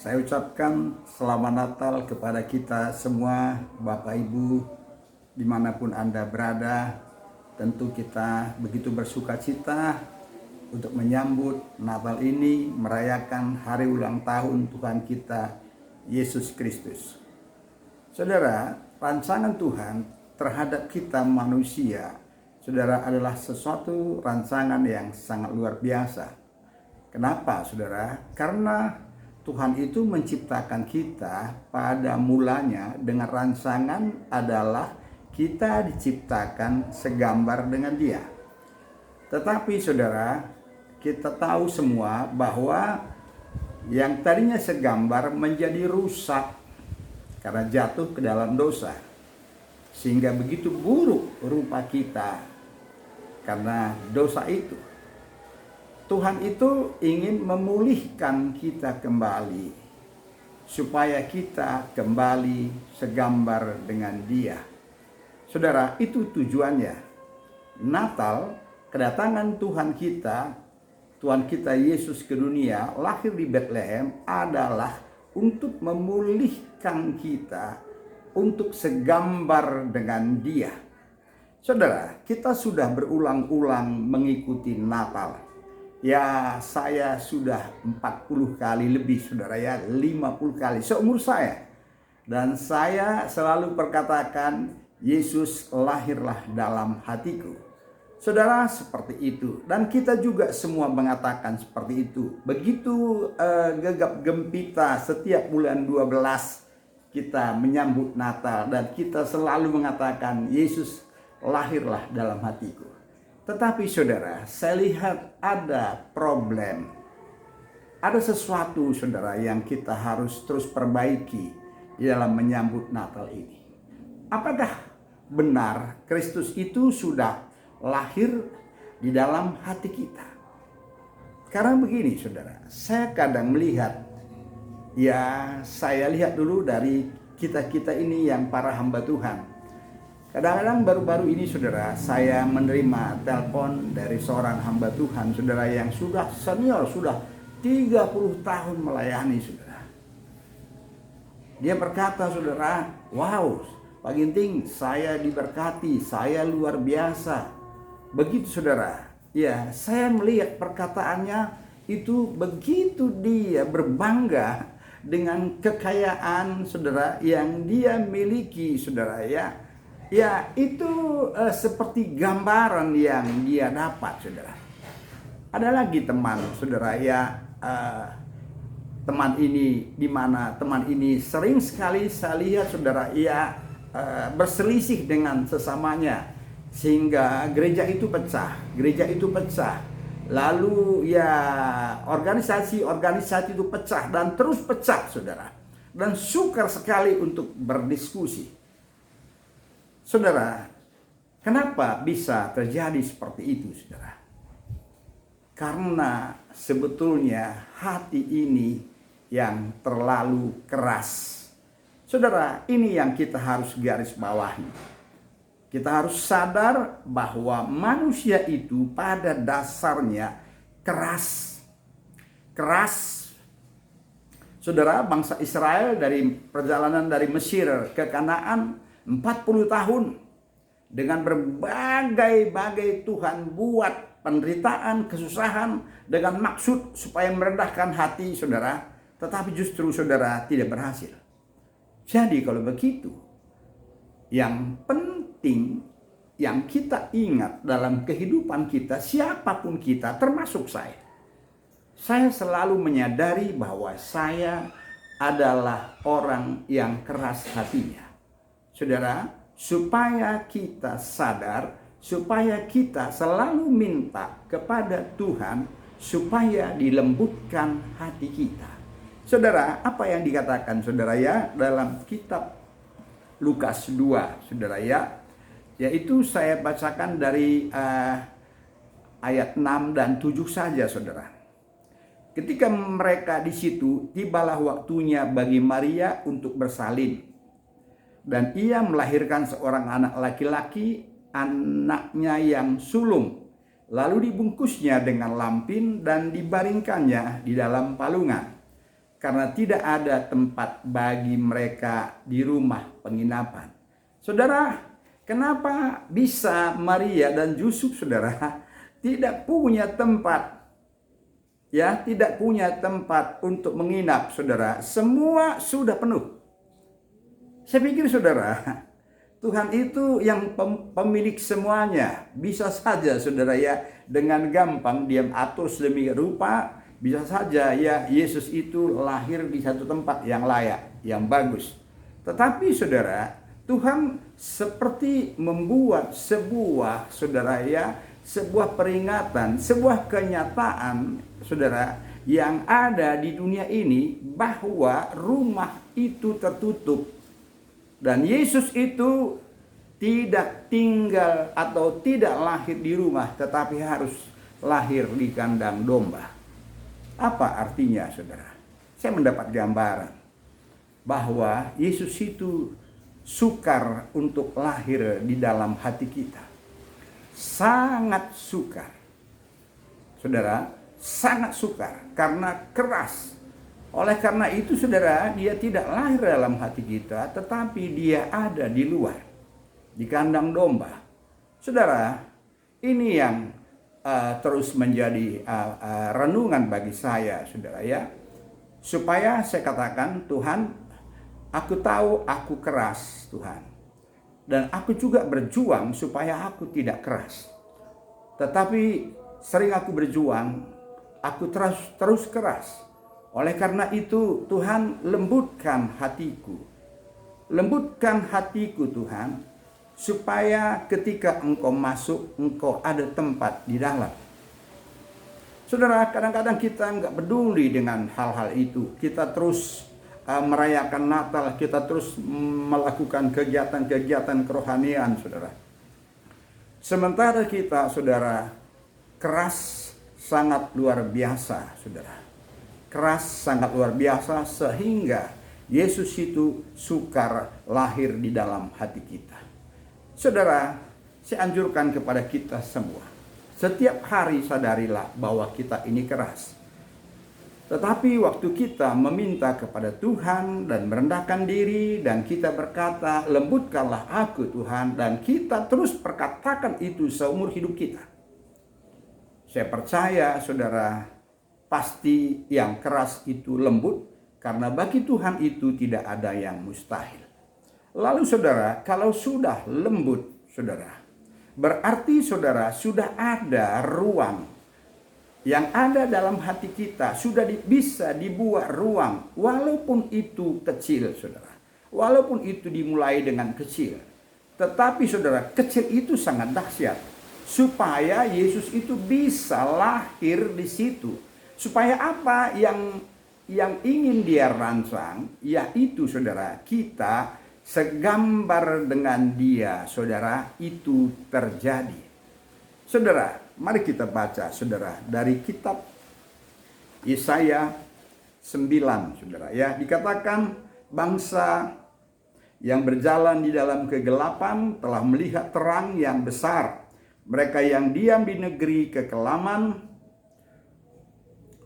Saya ucapkan selamat Natal kepada kita semua, Bapak Ibu, dimanapun Anda berada. Tentu kita begitu bersuka cita untuk menyambut Natal ini, merayakan hari ulang tahun Tuhan kita, Yesus Kristus. Saudara, rancangan Tuhan terhadap kita manusia, saudara, adalah sesuatu rancangan yang sangat luar biasa. Kenapa, saudara? Karena Tuhan itu menciptakan kita pada mulanya dengan rancangan adalah kita diciptakan segambar dengan Dia. Tetapi saudara, kita tahu semua bahwa yang tadinya segambar menjadi rusak karena jatuh ke dalam dosa. Sehingga begitu buruk rupa kita karena dosa itu. Tuhan itu ingin memulihkan kita kembali, supaya kita kembali segambar dengan Dia. Saudara, itu tujuannya. Natal, kedatangan Tuhan kita Yesus ke dunia, lahir di Bethlehem adalah untuk memulihkan kita, untuk segambar dengan Dia. Saudara, kita sudah berulang-ulang mengikuti Natal. Ya, saya sudah 40 kali lebih, saudara ya, 50 kali seumur saya. Dan saya selalu perkatakan, Yesus lahirlah dalam hatiku. Saudara, seperti itu. Dan kita juga semua mengatakan seperti itu. Begitu gegap gempita setiap bulan 12 kita menyambut Natal. Dan kita selalu mengatakan, Yesus lahirlah dalam hatiku. Tetapi saudara, saya lihat ada problem. Ada sesuatu saudara yang kita harus terus perbaiki di dalam menyambut Natal ini. Apakah benar Kristus itu sudah lahir di dalam hati kita? Karena begini saudara, saya kadang melihat, ya saya lihat dulu dari kita-kita ini yang para hamba Tuhan. Kadang-kadang baru-baru ini saudara, saya menerima telepon dari seorang hamba Tuhan, saudara, yang sudah senior, sudah 30 tahun melayani, saudara. Dia berkata, saudara, wow, Pak Ginting, saya diberkati, saya luar biasa. Begitu saudara, ya saya melihat perkataannya itu begitu dia berbangga dengan kekayaan, saudara, yang dia miliki, saudara ya. Ya, itu seperti gambaran yang dia dapat, saudara. Ada lagi teman, saudara, ya, teman ini, di mana teman ini sering sekali saya lihat, saudara, ya, berselisih dengan sesamanya. Sehingga gereja itu pecah. Lalu ya organisasi itu pecah dan terus pecah, saudara. Dan sukar sekali untuk berdiskusi. Saudara, kenapa bisa terjadi seperti itu, saudara? Karena sebetulnya hati ini yang terlalu keras. Saudara, ini yang kita harus garis bawahi. Kita harus sadar bahwa manusia itu pada dasarnya keras. Keras. Saudara, bangsa Israel dari perjalanan dari Mesir ke Kanaan 40 tahun dengan berbagai Tuhan buat penderitaan, kesusahan dengan maksud supaya merendahkan hati saudara, tetapi justru saudara tidak berhasil. Jadi kalau begitu, yang penting yang kita ingat dalam kehidupan kita, siapapun kita, termasuk saya selalu menyadari bahwa saya adalah orang yang keras hatinya. Saudara, supaya kita sadar, supaya kita selalu minta kepada Tuhan, supaya dilembutkan hati kita. Saudara, apa yang dikatakan saudara ya dalam kitab Lukas 2, saudara ya, yaitu saya bacakan dari ayat 6 dan 7 saja, saudara. Ketika mereka di situ, tibalah waktunya bagi Maria untuk bersalin. Dan ia melahirkan seorang anak laki-laki, anaknya yang sulung. Lalu dibungkusnya dengan lampin dan dibaringkannya di dalam palungan. karena tidak ada tempat bagi mereka di rumah penginapan. Saudara, kenapa bisa Maria dan Yusuf, saudara, tidak punya tempat? Ya, tidak punya tempat untuk menginap, saudara. Semua sudah penuh. Saya pikir, saudara, Tuhan itu yang pemilik semuanya. Bisa saja, saudara, ya, dengan gampang dia atur sedemikian rupa. Bisa saja ya Yesus itu lahir di satu tempat yang layak, yang bagus. Tetapi, saudara, Tuhan seperti membuat sebuah, saudara, ya, sebuah peringatan, sebuah kenyataan, saudara, yang ada di dunia ini, bahwa rumah itu tertutup. Dan Yesus itu tidak tinggal atau tidak lahir di rumah, tetapi harus lahir di kandang domba. Apa artinya, saudara? Saya mendapat gambaran bahwa Yesus itu sukar untuk lahir di dalam hati kita. Sangat sukar. Saudara, sangat sukar karena keras. Oleh karena itu, saudara, dia tidak lahir dalam hati kita, tetapi dia ada di luar, di kandang domba. Saudara, ini yang terus menjadi renungan bagi saya, saudara, ya, supaya saya katakan, Tuhan, aku tahu aku keras, Tuhan, dan aku juga berjuang supaya aku tidak keras. Tetapi sering aku berjuang, aku terus keras. Oleh karena itu, Tuhan, lembutkan hatiku. Lembutkan hatiku, Tuhan, supaya ketika Engkau masuk, Engkau ada tempat di dalam. Saudara, kadang-kadang kita nggak peduli dengan hal-hal itu. Kita terus merayakan Natal, kita terus melakukan kegiatan-kegiatan kerohanian, saudara. Sementara kita, saudara, keras sangat luar biasa, saudara. Keras sangat luar biasa sehingga Yesus itu sukar lahir di dalam hati kita. Saudara, saya anjurkan kepada kita semua, setiap hari sadarilah bahwa kita ini keras. Tetapi waktu kita meminta kepada Tuhan dan merendahkan diri, dan kita berkata, lembutkanlah aku, Tuhan, dan kita terus perkatakan itu seumur hidup kita, saya percaya, saudara, pasti yang keras itu lembut, karena bagi Tuhan itu tidak ada yang mustahil. Lalu, saudara, kalau sudah lembut, saudara, berarti, saudara, sudah ada ruang yang ada dalam hati kita, sudah bisa dibuat ruang, walaupun itu kecil, saudara. Walaupun itu dimulai dengan kecil. Tetapi, saudara, kecil itu sangat dahsyat. Supaya Yesus itu bisa lahir di situ. Supaya apa yang ingin dia rancang, yaitu, saudara, kita segambar dengan dia, saudara, itu terjadi. Saudara, mari kita baca, saudara, dari kitab Yesaya 9, saudara, ya. Dikatakan, bangsa yang berjalan di dalam kegelapan telah melihat terang yang besar. Mereka yang diam di negeri kekelaman,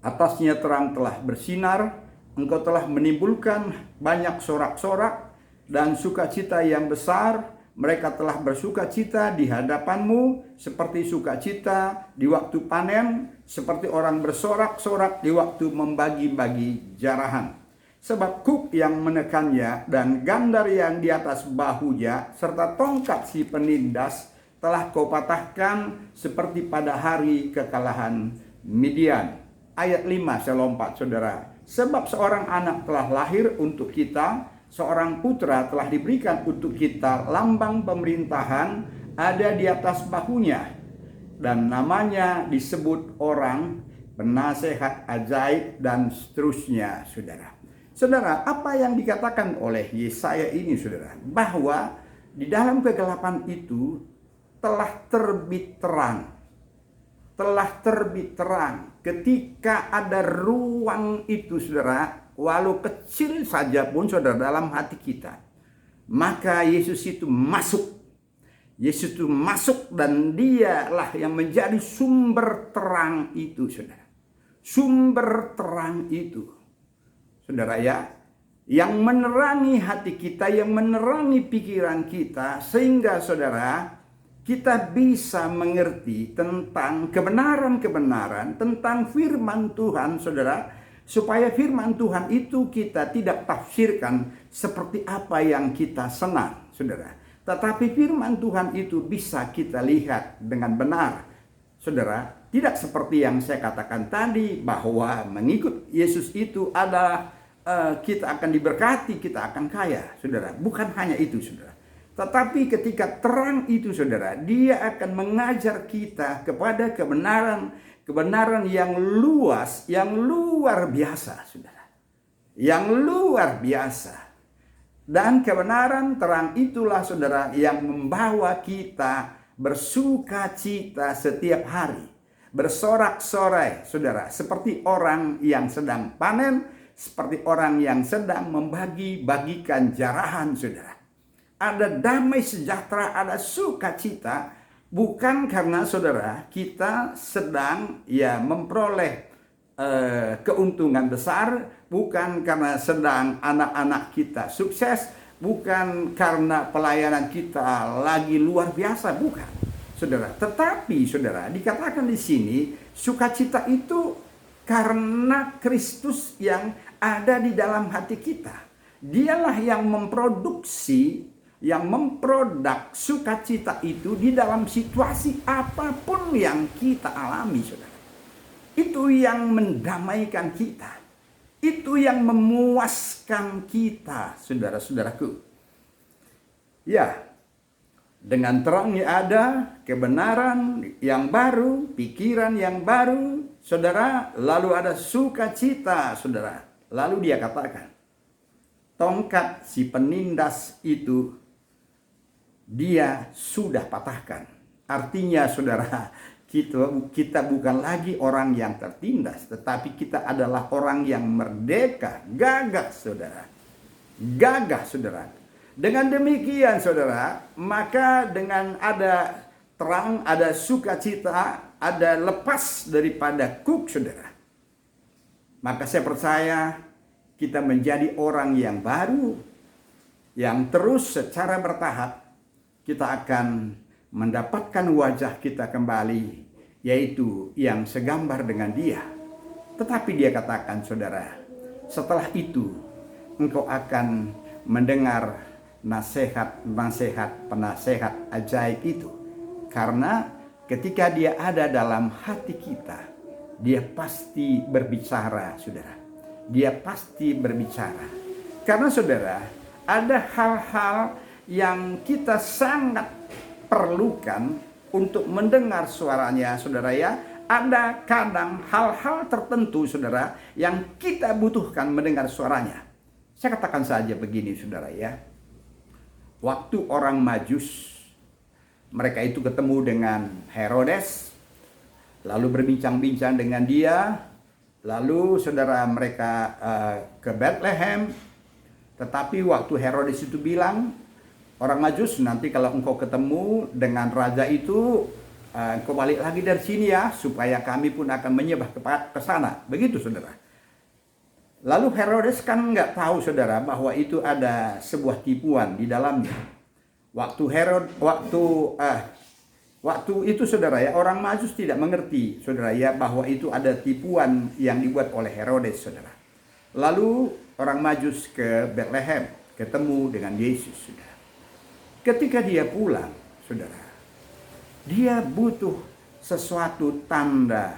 atasnya terang telah bersinar. Engkau telah menimbulkan banyak sorak-sorak dan sukacita yang besar. Mereka telah bersukacita di hadapanmu seperti sukacita di waktu panen, seperti orang bersorak-sorak di waktu membagi-bagi jarahan. Sebab kuk yang menekannya dan gandar yang di atas bahunya serta tongkat si penindas telah kau patahkan seperti pada hari kekalahan Midian. Ayat 5 saya lompat, saudara. Sebab seorang anak telah lahir untuk kita, seorang putra telah diberikan untuk kita, lambang pemerintahan ada di atas bahunya, dan namanya disebut orang penasehat ajaib, dan seterusnya, saudara. Saudara, apa yang dikatakan oleh Yesaya ini, saudara, bahwa di dalam kegelapan itu telah terbit terang. Telah terbit terang. Ketika ada ruang itu, saudara, walau kecil saja pun, saudara, dalam hati kita, maka Yesus itu masuk. Yesus itu masuk, dan dialah yang menjadi sumber terang itu, saudara. Sumber terang itu. saudara ya, yang menerangi hati kita, yang menerangi pikiran kita, sehingga saudara, kita bisa mengerti tentang kebenaran-kebenaran, tentang firman Tuhan, saudara, supaya firman Tuhan itu kita tidak tafsirkan seperti apa yang kita senang, saudara. Tetapi firman Tuhan itu bisa kita lihat dengan benar, saudara. Tidak seperti yang saya katakan tadi, bahwa mengikut Yesus itu adalah kita akan diberkati, kita akan kaya, saudara. Bukan hanya itu, saudara. Tetapi ketika terang itu, saudara, dia akan mengajar kita kepada kebenaran yang luas, yang luar biasa, saudara. Yang luar biasa. Dan kebenaran terang itulah, saudara, yang membawa kita bersuka cita setiap hari. Bersorak-sorai, saudara. Seperti orang yang sedang panen, seperti orang yang sedang membagi-bagikan jarahan, saudara. Ada damai sejahtera, ada sukacita. Bukan karena, saudara, kita sedang memperoleh keuntungan besar, bukan karena sedang anak-anak kita sukses, bukan karena pelayanan kita lagi luar biasa, bukan, saudara. Tetapi, saudara, dikatakan di sini sukacita itu karena Kristus yang ada di dalam hati kita. Dialah yang memproduksi, yang memproduk sukacita itu di dalam situasi apapun yang kita alami, saudara. Itu yang mendamaikan kita. Itu yang memuaskan kita, saudara-saudaraku. Ya, dengan terangnya ada kebenaran yang baru, pikiran yang baru, saudara, lalu ada sukacita, saudara. Lalu dia katakan, tongkat si penindas itu dia sudah patahkan. Artinya, saudara, kita bukan lagi orang yang tertindas, tetapi kita adalah orang yang merdeka, gagah, saudara. Gagah, saudara. Dengan demikian, saudara, maka dengan ada terang, ada sukacita, ada lepas daripada kuk, saudara. Maka saya percaya kita menjadi orang yang baru, yang terus secara bertahap kita akan mendapatkan wajah kita kembali, yaitu yang segambar dengan dia. Tetapi dia katakan, saudara, setelah itu engkau akan mendengar nasihat-nasihat penasehat ajaib itu. Karena ketika dia ada dalam hati kita, dia pasti berbicara, saudara. Dia pasti berbicara. Karena, saudara, ada hal-hal yang kita sangat perlukan untuk mendengar suaranya, saudara ya. Ada kadang hal-hal tertentu, saudara, yang kita butuhkan mendengar suaranya. Saya katakan saja begini, saudara ya. Waktu orang Majus, mereka itu ketemu dengan Herodes, lalu berbincang-bincang dengan dia, lalu saudara mereka ke Bethlehem. Tetapi waktu Herodes itu bilang, orang Majus, nanti kalau engkau ketemu dengan raja itu, engkau balik lagi dari sini ya, supaya kami pun akan menyembah ke sana. Begitu, saudara. Lalu Herodes kan nggak tahu, saudara, bahwa itu ada sebuah tipuan di dalamnya. Waktu itu, saudara ya, orang Majus tidak mengerti, saudara ya, bahwa itu ada tipuan yang dibuat oleh Herodes, saudara. Lalu orang Majus ke Bethlehem, ketemu dengan Yesus, saudara. Ketika dia pulang, saudara, dia butuh sesuatu tanda.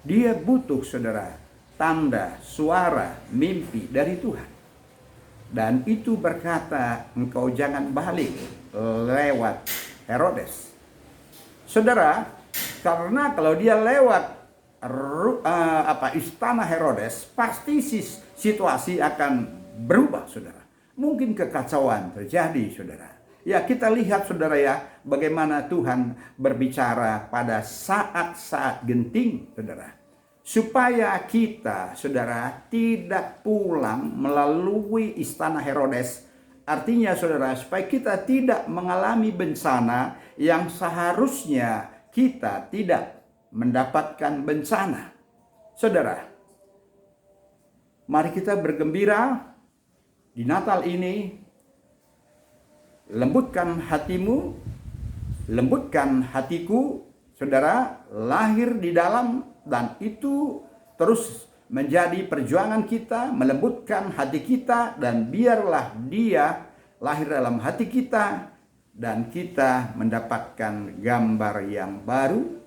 Dia butuh, saudara, tanda, suara, mimpi dari Tuhan. Dan itu berkata, engkau jangan balik lewat Herodes. Saudara, karena kalau dia lewat istana Herodes, pasti situasi akan berubah, saudara. Mungkin kekacauan terjadi, saudara. Ya, kita lihat, saudara ya, bagaimana Tuhan berbicara pada saat-saat genting, saudara. Supaya kita, saudara, tidak pulang melalui istana Herodes. Artinya, saudara, supaya kita tidak mengalami bencana yang seharusnya kita tidak mendapatkan bencana. Saudara, Mari kita bergembira di Natal ini. Lembutkan hatimu, lembutkan hatiku, saudara, lahir di dalam, dan itu terus menjadi perjuangan kita, melembutkan hati kita, dan biarlah Dia lahir dalam hati kita, dan kita mendapatkan gambar yang baru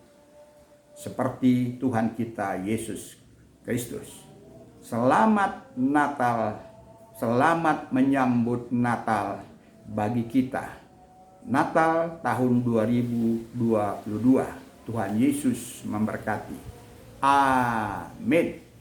seperti Tuhan kita Yesus Kristus. Selamat Natal, selamat menyambut Natal bagi kita. Natal tahun 2022. Tuhan Yesus memberkati. Amin.